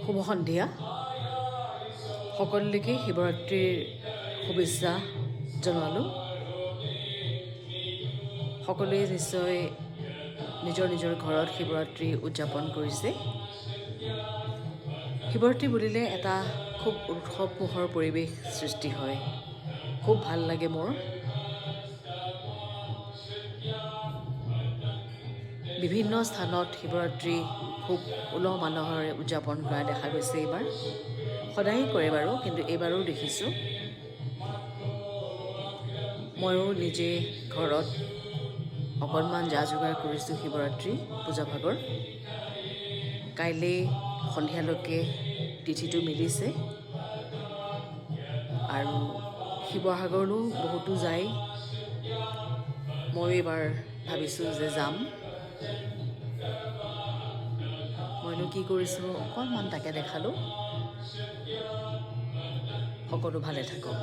শুভ সন্ধিয়া সকলোকে শিৱৰাত্ৰিৰ শুভেচ্ছা জনালোঁ। সকলোৱে নিশ্চয় নিজৰ নিজৰ ঘৰত শিৱৰাত্ৰি উদযাপন কৰিছে। শিৱৰাত্ৰি বুলিলে এটা খুব উৎসৱমুখৰ পৰিৱেশ সৃষ্টি হয়। খুব ভাল লাগে মোৰ। বিভিন্ন স্থানত শিৱৰাত্ৰি খুব উলহ মালহেৰে উদযাপন কৰা দেখা গৈছে এইবাৰ। সদায়ে কৰে বাৰু, কিন্তু এইবাৰো দেখিছোঁ। ময়ো নিজে ঘৰত অকণমান যা যোগাৰ কৰিছোঁ শিৱৰাত্ৰি পূজা ভাগৰ। কাইলৈ সন্ধিয়ালৈকে তিথিটো মিলিছে আৰু শিৱসাগৰলৈও বহুতো যায়। ময়ো এইবাৰ ভাবিছোঁ যে যাম। মইনো কি কৰিছোঁ অকণমান তাকে দেখালোঁ। সকলো ভালে থাকক।